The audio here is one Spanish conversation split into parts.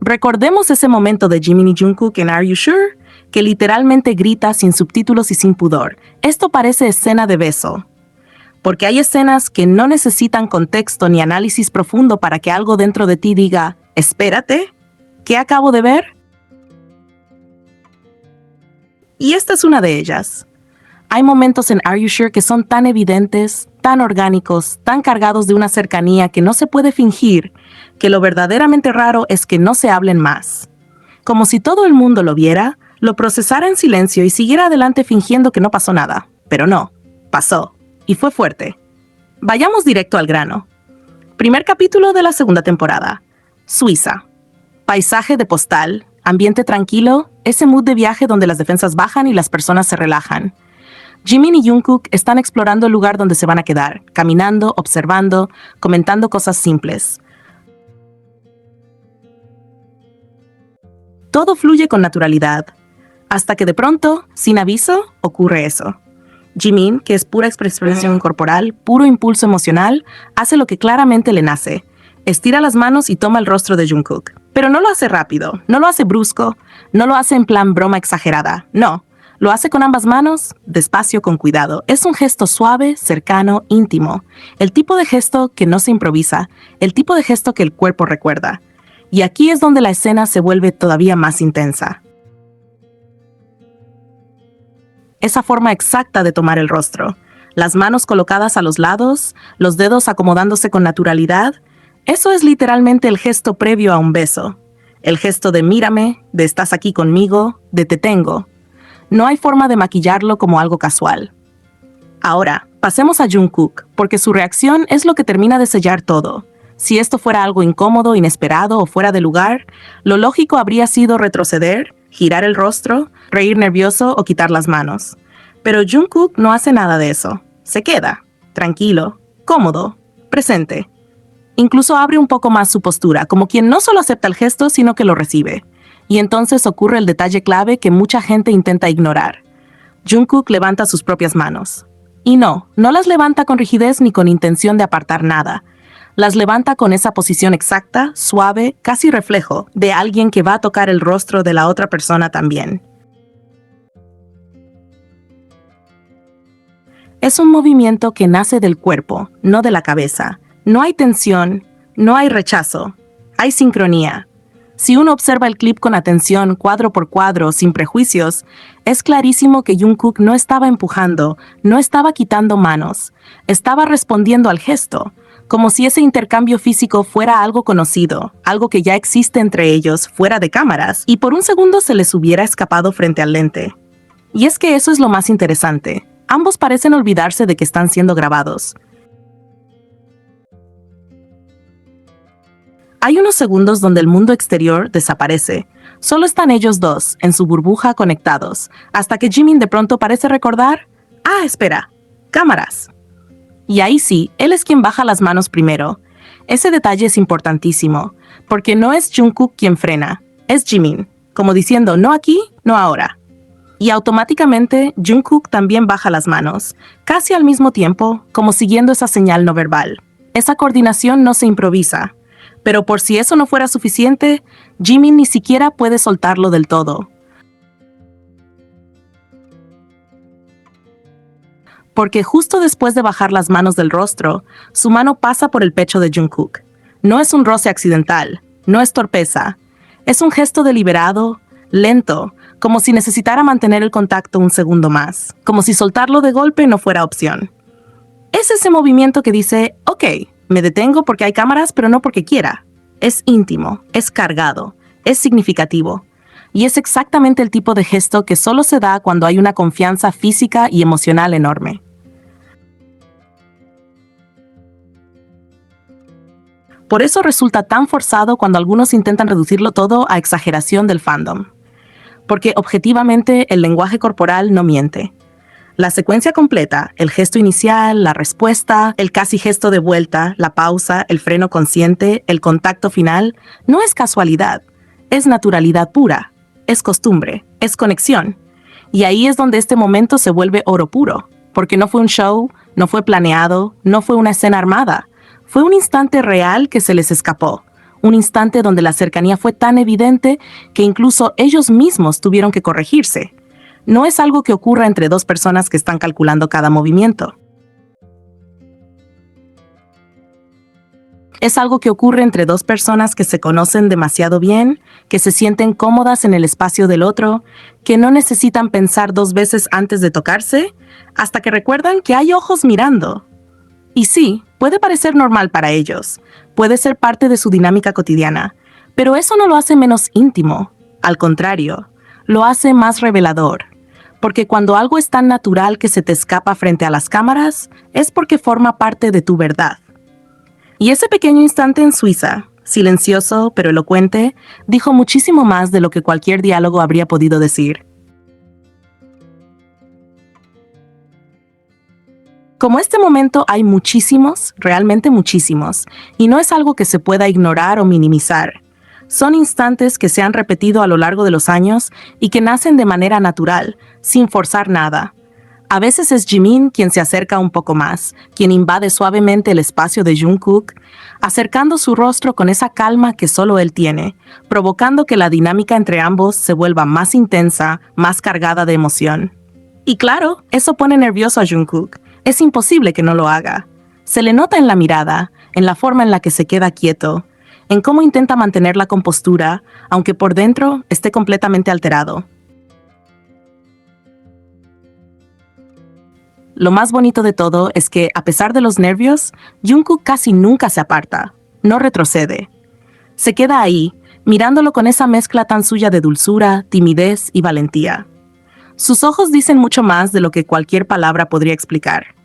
Recordemos ese momento de Jimin y Jungkook en Are You Sure? Que literalmente grita sin subtítulos y sin pudor. Esto parece escena de beso. Porque hay escenas que no necesitan contexto ni análisis profundo para que algo dentro de ti diga, espérate, ¿qué acabo de ver? Y esta es una de ellas. Hay momentos en Are You Sure que son tan evidentes, tan orgánicos, tan cargados de una cercanía que no se puede fingir, que lo verdaderamente raro es que no se hablen más. Como si todo el mundo lo viera, lo procesara en silencio y siguiera adelante fingiendo que no pasó nada. Pero no, pasó. Y fue fuerte. Vayamos directo al grano. Primer capítulo de la segunda temporada. Suiza. Paisaje de postal, ambiente tranquilo, ese mood de viaje donde las defensas bajan y las personas se relajan. Jimin y Jungkook están explorando el lugar donde se van a quedar, caminando, observando, comentando cosas simples. Todo fluye con naturalidad, hasta que de pronto, sin aviso, ocurre eso. Jimin, que es pura expresión corporal, puro impulso emocional, hace lo que claramente le nace. Estira las manos y toma el rostro de Jungkook. Pero no lo hace rápido, no lo hace brusco, no lo hace en plan broma exagerada, no. Lo hace con ambas manos, despacio, con cuidado. Es un gesto suave, cercano, íntimo. El tipo de gesto que no se improvisa, el tipo de gesto que el cuerpo recuerda. Y aquí es donde la escena se vuelve todavía más intensa. Esa forma exacta de tomar el rostro, las manos colocadas a los lados, los dedos acomodándose con naturalidad, eso es literalmente el gesto previo a un beso. El gesto de mírame, de estás aquí conmigo, de te tengo. No hay forma de maquillarlo como algo casual. Ahora, pasemos a Jungkook, porque su reacción es lo que termina de sellar todo. Si esto fuera algo incómodo, inesperado o fuera de lugar, lo lógico habría sido retroceder, girar el rostro, reír nervioso o quitar las manos. Pero Jungkook no hace nada de eso. Se queda, tranquilo, cómodo, presente. Incluso abre un poco más su postura, como quien no solo acepta el gesto, sino que lo recibe. Y entonces ocurre el detalle clave que mucha gente intenta ignorar. Jungkook levanta sus propias manos. Y no las levanta con rigidez ni con intención de apartar nada. Las levanta con esa posición exacta, suave, casi reflejo, de alguien que va a tocar el rostro de la otra persona también. Es un movimiento que nace del cuerpo, no de la cabeza. No hay tensión, no hay rechazo, hay sincronía. Si uno observa el clip con atención, cuadro por cuadro, sin prejuicios, es clarísimo que Jungkook no estaba empujando, no estaba quitando manos, estaba respondiendo al gesto, como si ese intercambio físico fuera algo conocido, algo que ya existe entre ellos, fuera de cámaras, y por un segundo se les hubiera escapado frente al lente. Y es que eso es lo más interesante. Ambos parecen olvidarse de que están siendo grabados. Hay unos segundos donde el mundo exterior desaparece. Solo están ellos dos, en su burbuja, conectados, hasta que Jimin de pronto parece recordar, espera, cámaras. Y ahí sí, él es quien baja las manos primero. Ese detalle es importantísimo, porque no es Jungkook quien frena, es Jimin, como diciendo no aquí, no ahora. Y automáticamente Jungkook también baja las manos, casi al mismo tiempo, como siguiendo esa señal no verbal. Esa coordinación no se improvisa. Pero por si eso no fuera suficiente, Jimin ni siquiera puede soltarlo del todo. Porque justo después de bajar las manos del rostro, su mano pasa por el pecho de Jungkook. No es un roce accidental, no es torpeza. Es un gesto deliberado, lento, como si necesitara mantener el contacto un segundo más, como si soltarlo de golpe no fuera opción. Es ese movimiento que dice, ok, me detengo porque hay cámaras, pero no porque quiera. Es íntimo, es cargado, es significativo. Y es exactamente el tipo de gesto que solo se da cuando hay una confianza física y emocional enorme. Por eso resulta tan forzado cuando algunos intentan reducirlo todo a exageración del fandom. Porque objetivamente el lenguaje corporal no miente. La secuencia completa, el gesto inicial, la respuesta, el casi gesto de vuelta, la pausa, el freno consciente, el contacto final, no es casualidad, es naturalidad pura, es costumbre, es conexión. Y ahí es donde este momento se vuelve oro puro, porque no fue un show, no fue planeado, no fue una escena armada, fue un instante real que se les escapó, un instante donde la cercanía fue tan evidente que incluso ellos mismos tuvieron que corregirse. No es algo que ocurra entre dos personas que están calculando cada movimiento. Es algo que ocurre entre dos personas que se conocen demasiado bien, que se sienten cómodas en el espacio del otro, que no necesitan pensar dos veces antes de tocarse, hasta que recuerdan que hay ojos mirando. Y sí, puede parecer normal para ellos, puede ser parte de su dinámica cotidiana, pero eso no lo hace menos íntimo. Al contrario, lo hace más revelador. Porque cuando algo es tan natural que se te escapa frente a las cámaras, es porque forma parte de tu verdad. Y ese pequeño instante en Suiza, silencioso pero elocuente, dijo muchísimo más de lo que cualquier diálogo habría podido decir. Como este momento hay muchísimos, realmente muchísimos, y no es algo que se pueda ignorar o minimizar. Son instantes que se han repetido a lo largo de los años y que nacen de manera natural, sin forzar nada. A veces es Jimin quien se acerca un poco más, quien invade suavemente el espacio de Jungkook, acercando su rostro con esa calma que solo él tiene, provocando que la dinámica entre ambos se vuelva más intensa, más cargada de emoción. Y claro, eso pone nervioso a Jungkook. Es imposible que no lo haga. Se le nota en la mirada, en la forma en la que se queda quieto, en cómo intenta mantener la compostura, aunque por dentro esté completamente alterado. Lo más bonito de todo es que, a pesar de los nervios, Jungkook casi nunca se aparta, no retrocede. Se queda ahí, mirándolo con esa mezcla tan suya de dulzura, timidez y valentía. Sus ojos dicen mucho más de lo que cualquier palabra podría explicar.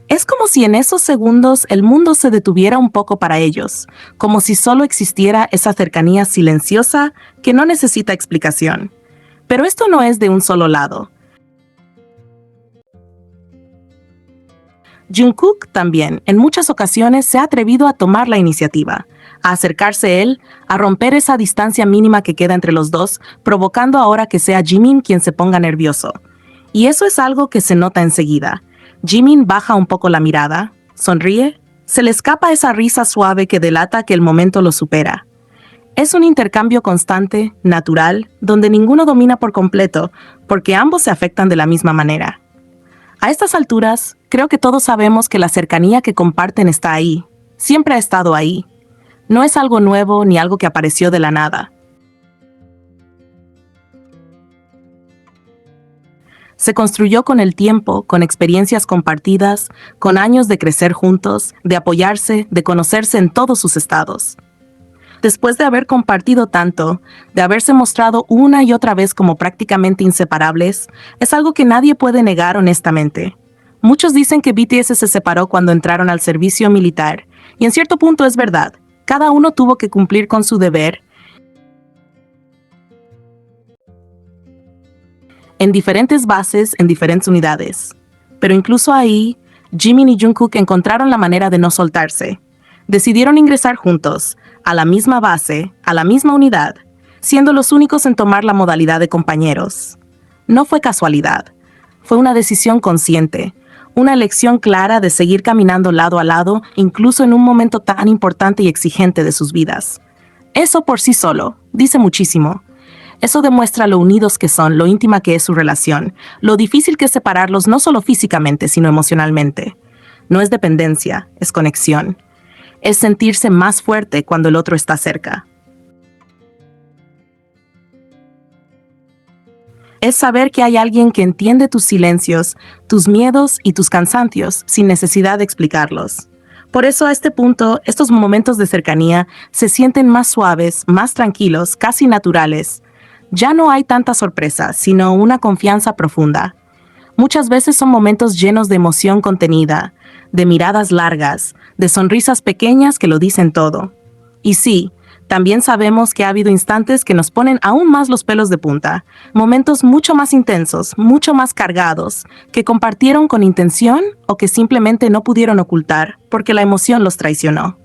Es como si en esos segundos el mundo se detuviera un poco para ellos, como si solo existiera esa cercanía silenciosa que no necesita explicación. Pero esto no es de un solo lado. Jungkook también, en muchas ocasiones, se ha atrevido a tomar la iniciativa, a acercarse él, a romper esa distancia mínima que queda entre los dos, provocando ahora que sea Jimin quien se ponga nervioso. Y eso es algo que se nota enseguida. Jimin baja un poco la mirada, sonríe, se le escapa esa risa suave que delata que el momento lo supera. Es un intercambio constante, natural, donde ninguno domina por completo, porque ambos se afectan de la misma manera. A estas alturas, creo que todos sabemos que la cercanía que comparten está ahí, siempre ha estado ahí. No es algo nuevo ni algo que apareció de la nada. Se construyó con el tiempo, con experiencias compartidas, con años de crecer juntos, de apoyarse, de conocerse en todos sus estados. Después de haber compartido tanto, de haberse mostrado una y otra vez como prácticamente inseparables, es algo que nadie puede negar honestamente. Muchos dicen que BTS se separó cuando entraron al servicio militar, y en cierto punto es verdad. Cada uno tuvo que cumplir con su deber en diferentes bases, en diferentes unidades. Pero incluso ahí, Jimin y Jungkook encontraron la manera de no soltarse. Decidieron ingresar juntos, a la misma base, a la misma unidad, siendo los únicos en tomar la modalidad de compañeros. No fue casualidad, fue una decisión consciente, una elección clara de seguir caminando lado a lado, incluso en un momento tan importante y exigente de sus vidas. Eso por sí solo dice muchísimo. Eso demuestra lo unidos que son, lo íntima que es su relación, lo difícil que es separarlos no solo físicamente, sino emocionalmente. No es dependencia, es conexión. Es sentirse más fuerte cuando el otro está cerca. Es saber que hay alguien que entiende tus silencios, tus miedos y tus cansancios sin necesidad de explicarlos. Por eso a este punto, estos momentos de cercanía se sienten más suaves, más tranquilos, casi naturales. Ya no hay tanta sorpresa, sino una confianza profunda. Muchas veces son momentos llenos de emoción contenida, de miradas largas, de sonrisas pequeñas que lo dicen todo. Y sí, también sabemos que ha habido instantes que nos ponen aún más los pelos de punta, momentos mucho más intensos, mucho más cargados, que compartieron con intención o que simplemente no pudieron ocultar porque la emoción los traicionó.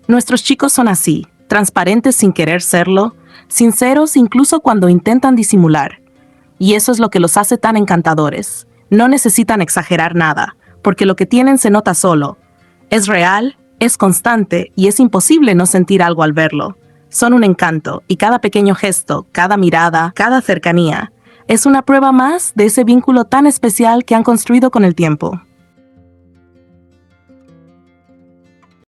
Nuestros chicos son así, transparentes sin querer serlo, sinceros incluso cuando intentan disimular. Y eso es lo que los hace tan encantadores. No necesitan exagerar nada, porque lo que tienen se nota solo. Es real, es constante y es imposible no sentir algo al verlo. Son un encanto, y cada pequeño gesto, cada mirada, cada cercanía, es una prueba más de ese vínculo tan especial que han construido con el tiempo.